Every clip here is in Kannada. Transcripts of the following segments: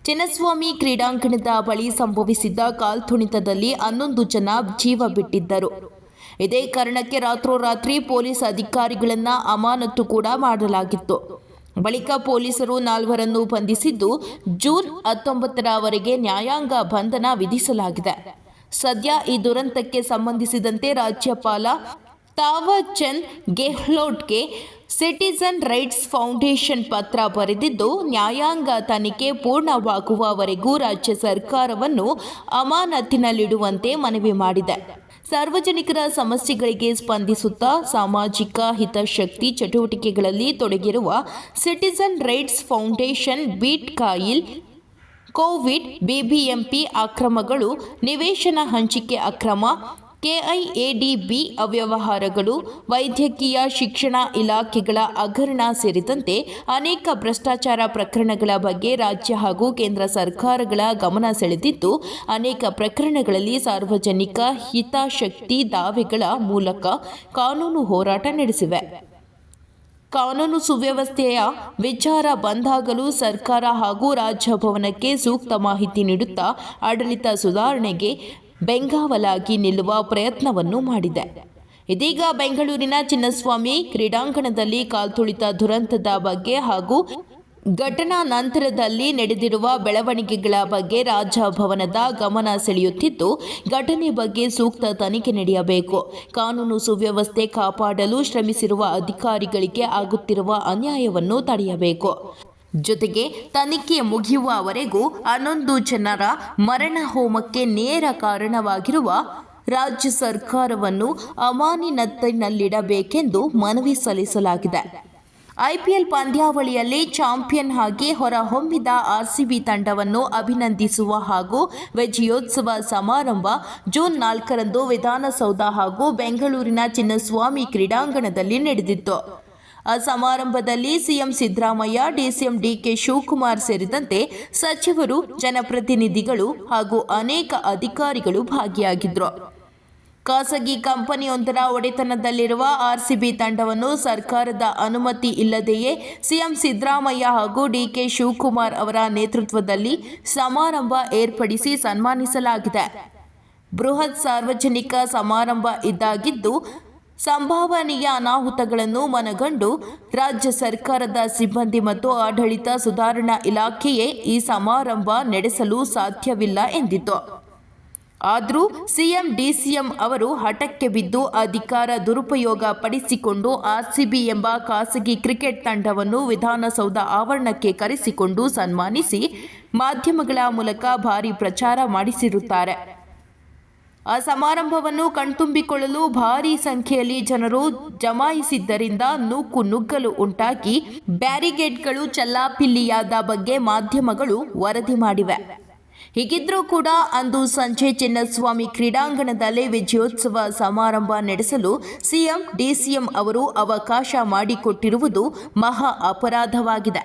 ಚಿನ್ನಸ್ವಾಮಿ ಕ್ರೀಡಾಂಗಣದ ಬಳಿ ಸಂಭವಿಸಿದ್ದ ಕಾಲ್ತುಳಿತದಲ್ಲಿ 11 ಜನ ಜೀವ ಬಿಟ್ಟಿದ್ದರು. ಇದೇ ಕಾರಣಕ್ಕೆ ರಾತ್ರೋರಾತ್ರಿ ಪೊಲೀಸ್ ಅಧಿಕಾರಿಗಳನ್ನು ಅಮಾನತು ಕೂಡ ಮಾಡಲಾಗಿತ್ತು. ಬಳಿಕ ಪೊಲೀಸರು 4 ಬಂಧಿಸಿದ್ದು ಜೂನ್ 19ರವರೆಗೆ ನ್ಯಾಯಾಂಗ ಬಂಧನ ವಿಧಿಸಲಾಗಿದೆ. ಸದ್ಯ ಈ ದುರಂತಕ್ಕೆ ಸಂಬಂಧಿಸಿದಂತೆ ರಾಜ್ಯಪಾಲ Thawar Chand ಗೆಹ್ಲೋಟ್ಗೆ citizen rights foundation ಪತ್ರ ಬರೆದಿದ್ದು, ನ್ಯಾಯಾಂಗ ತನಿಖೆ ಪೂರ್ಣವಾಗುವವರೆಗೂ ರಾಜ್ಯ ಸರ್ಕಾರವನ್ನು ಅಮಾನತಿನಲ್ಲಿಡುವಂತೆ ಮನವಿ ಮಾಡಿದೆ. ಸಾರ್ವಜನಿಕರ ಸಮಸ್ಯೆಗಳಿಗೆ ಸ್ಪಂದಿಸುತ್ತಾ ಸಾಮಾಜಿಕ ಹಿತಾಸಕ್ತಿ ಚಟುವಟಿಕೆಗಳಲ್ಲಿ ತೊಡಗಿರುವ ಸಿಟಿಜನ್ ರೈಟ್ಸ್ ಫೌಂಡೇಶನ್ ಬೀಟ್ ಕಾಯಿಲ್, ಕೋವಿಡ್, ಬಿಬಿಎಂಪಿ ಅಕ್ರಮಗಳು, ನಿವೇಶನ ಹಂಚಿಕೆ ಅಕ್ರಮ, ಕೆಐಎಡಿಬಿ ಅವ್ಯವಹಾರಗಳು, ವೈದ್ಯಕೀಯ ಶಿಕ್ಷಣ ಇಲಾಖೆಗಳ ಹಗರಣ ಸೇರಿದಂತೆ ಅನೇಕ ಭ್ರಷ್ಟಾಚಾರ ಪ್ರಕರಣಗಳ ಬಗ್ಗೆ ರಾಜ್ಯ ಹಾಗೂ ಕೇಂದ್ರ ಸರ್ಕಾರಗಳ ಗಮನ ಸೆಳೆದಿದ್ದು, ಅನೇಕ ಪ್ರಕರಣಗಳಲ್ಲಿ ಸಾರ್ವಜನಿಕ ಹಿತಾಸಕ್ತಿ ದಾವೆಗಳ ಮೂಲಕ ಕಾನೂನು ಹೋರಾಟ ನಡೆಸಿವೆ. ಕಾನೂನು ಸುವ್ಯವಸ್ಥೆಯ ವಿಚಾರ ಬಂದಾಗಲೂ ಸರ್ಕಾರ ಹಾಗೂ ರಾಜಭವನಕ್ಕೆ ಸೂಕ್ತ ಮಾಹಿತಿ ನೀಡುತ್ತಾ ಆಡಳಿತ ಸುಧಾರಣೆಗೆ ಬೆಂಗಾವಲಾಗಿ ನಿಲ್ಲುವ ಪ್ರಯತ್ನವನ್ನು ಮಾಡಿದೆ. ಇದೀಗ ಬೆಂಗಳೂರಿನ ಚಿನ್ನಸ್ವಾಮಿ ಕ್ರೀಡಾಂಗಣದಲ್ಲಿ ಕಾಲ್ತುಳಿತ ದುರಂತದ ಬಗ್ಗೆ ಹಾಗೂ ಘಟನಾ ನಂತರದಲ್ಲಿ ನಡೆದಿರುವ ಬೆಳವಣಿಗೆಗಳ ಬಗ್ಗೆ ರಾಜಭವನದ ಗಮನ ಸೆಳೆಯುತ್ತಿದ್ದು, ಘಟನೆ ಬಗ್ಗೆ ಸೂಕ್ತ ತನಿಖೆ ನಡೆಯಬೇಕು. ಕಾನೂನು ಸುವ್ಯವಸ್ಥೆ ಕಾಪಾಡಲು ಶ್ರಮಿಸಿರುವ ಅಧಿಕಾರಿಗಳಿಗೆ ಆಗುತ್ತಿರುವ ಅನ್ಯಾಯವನ್ನು ತಡೆಯಬೇಕು. ಜೊತೆಗೆ ತನಿಖೆ ಮುಗಿಯುವವರೆಗೂ 11 ಜನರ ಮರಣ ಹೋಮಕ್ಕೆ ನೇರ ಕಾರಣವಾಗಿರುವ ರಾಜ್ಯ ಸರ್ಕಾರವನ್ನು ಅಮಾನತಿನಲ್ಲಿಡಬೇಕೆಂದು ಮನವಿ ಸಲ್ಲಿಸಲಾಗಿದೆ. ಐಪಿಎಲ್ ಪಂದ್ಯಾವಳಿಯಲ್ಲಿ ಚಾಂಪಿಯನ್ ಆಗಿ ಹೊರಹೊಮ್ಮಿದ ಆರ್ಸಿಬಿ ತಂಡವನ್ನು ಅಭಿನಂದಿಸುವ ಹಾಗೂ ವಿಜಯೋತ್ಸವ ಸಮಾರಂಭ ಜೂನ್ 4ರಂದು ವಿಧಾನಸೌಧ ಹಾಗೂ ಬೆಂಗಳೂರಿನ ಚಿನ್ನಸ್ವಾಮಿ ಕ್ರೀಡಾಂಗಣದಲ್ಲಿ ನಡೆದಿತ್ತು. ಆ ಸಮಾರಂಭದಲ್ಲಿ CM Siddaramaiah, DCM DK Shivakumar ಸೇರಿದಂತೆ ಸಚಿವರು, ಜನಪ್ರತಿನಿಧಿಗಳು ಹಾಗೂ ಅನೇಕ ಅಧಿಕಾರಿಗಳು ಭಾಗಿಯಾಗಿದ್ದರು. ಖಾಸಗಿ ಕಂಪನಿಯೊಂದರ ಒಡೆತನದಲ್ಲಿರುವ ಆರ್ಸಿಬಿ ತಂಡವನ್ನು ಸರ್ಕಾರದ ಅನುಮತಿ ಇಲ್ಲದೆಯೇ ಸಿಎಂ ಸಿದ್ದರಾಮಯ್ಯ ಹಾಗೂ ಡಿಕೆ ಶಿವಕುಮಾರ್ ಅವರ ನೇತೃತ್ವದಲ್ಲಿ ಸಮಾರಂಭ ಏರ್ಪಡಿಸಿ ಸನ್ಮಾನಿಸಲಾಗಿದೆ. ಬೃಹತ್ ಸಾರ್ವಜನಿಕ ಸಮಾರಂಭ ಇದಾಗಿದ್ದು, ಸಂಭವನೀಯ ಅನಾಹುತಗಳನ್ನು ಮನಗಂಡು ರಾಜ್ಯ ಸರ್ಕಾರದ ಸಿಬ್ಬಂದಿ ಮತ್ತು ಆಡಳಿತ ಸುಧಾರಣಾ ಇಲಾಖೆಯೇ ಈ ಸಮಾರಂಭ ನಡೆಸಲು ಸಾಧ್ಯವಿಲ್ಲ ಎಂದಿತ್ತು. ಆದರೂ ಸಿಎಂ, ಡಿಸಿಎಂ ಅವರು ಹಠಕ್ಕೆ ಬಿದ್ದು ಅಧಿಕಾರ ದುರುಪಯೋಗ ಪಡಿಸಿಕೊಂಡು ಆರ್ಸಿಬಿ ಎಂಬ ಖಾಸಗಿ ಕ್ರಿಕೆಟ್ ತಂಡವನ್ನು ವಿಧಾನಸೌಧ ಆವರಣಕ್ಕೆ ಕರೆಸಿಕೊಂಡು ಸನ್ಮಾನಿಸಿ ಮಾಧ್ಯಮಗಳ ಮೂಲಕ ಭಾರೀ ಪ್ರಚಾರ ಮಾಡಿಸಿರುತ್ತಾರೆ. ಆ ಸಮಾರಂಭವನ್ನು ಕಣ್ತುಂಬಿಕೊಳ್ಳಲು ಭಾರೀ ಸಂಖ್ಯೆಯಲ್ಲಿ ಜನರು ಜಮಾಯಿಸಿದ್ದರಿಂದ ನೂಕು-ನುಗ್ಗಲು ಉಂಟಾಗಿ ಬ್ಯಾರಿಗೇಡ್ಗಳು ಚೆಲ್ಲಾಪಿಲ್ಲಿಯಾದ ಬಗ್ಗೆ ಮಾಧ್ಯಮಗಳು ವರದಿ ಮಾಡಿವೆ. ಹೀಗಿದ್ರೂ ಕೂಡ ಅಂದು ಸಂಜೆ ಚಿನ್ನಸ್ವಾಮಿ ಕ್ರೀಡಾಂಗಣದಲ್ಲಿ ವಿಜಯೋತ್ಸವ ಸಮಾರಂಭ ನಡೆಸಲು ಸಿಎಂ, ಡಿಸಿಎಂ ಅವರು ಅವಕಾಶ ಮಾಡಿಕೊಟ್ಟಿರುವುದು ಮಹಾ ಅಪರಾಧವಾಗಿದೆ.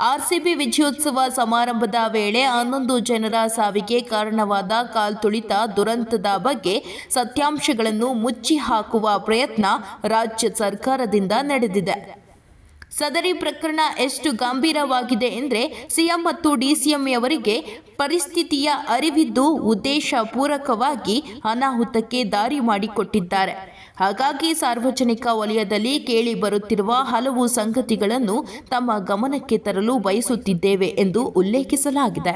ಆರ್ಸಿಬಿ ವಿಜಯೋತ್ಸವ ಸಮಾರಂಭದ ವೇಳೆ 11 ಜನರ ಸಾವಿಗೆ ಕಾರಣವಾದ ಕಾಲ್ತುಳಿತ ದುರಂತದ ಬಗ್ಗೆ ಸತ್ಯಾಂಶಗಳನ್ನು ಮುಚ್ಚಿ ಹಾಕುವ ಪ್ರಯತ್ನ ರಾಜ್ಯ ಸರ್ಕಾರದಿಂದ ನಡೆದಿದೆ. ಸದರಿ ಪ್ರಕರಣ ಎಷ್ಟು ಗಂಭೀರವಾಗಿದೆ ಎಂದರೆ, ಸಿಎಂ ಮತ್ತು ಡಿಸಿಎಂಯವರಿಗೆ ಪರಿಸ್ಥಿತಿಯ ಅರಿವಿದ್ದು ಉದ್ದೇಶಪೂರ್ವಕವಾಗಿ ಅನಾಹುತಕ್ಕೆ ದಾರಿ ಮಾಡಿಕೊಟ್ಟಿದ್ದಾರೆ. ಹಾಗಾಗಿ ಸಾರ್ವಜನಿಕ ವಲಯದಲ್ಲಿ ಕೇಳಿ ಬರುತ್ತಿರುವ ಹಲವು ಸಂಗತಿಗಳನ್ನು ತಮ್ಮ ಗಮನಕ್ಕೆ ತರಲು ಬಯಸುತ್ತಿದ್ದೇವೆ ಎಂದು ಉಲ್ಲೇಖಿಸಲಾಗಿದೆ.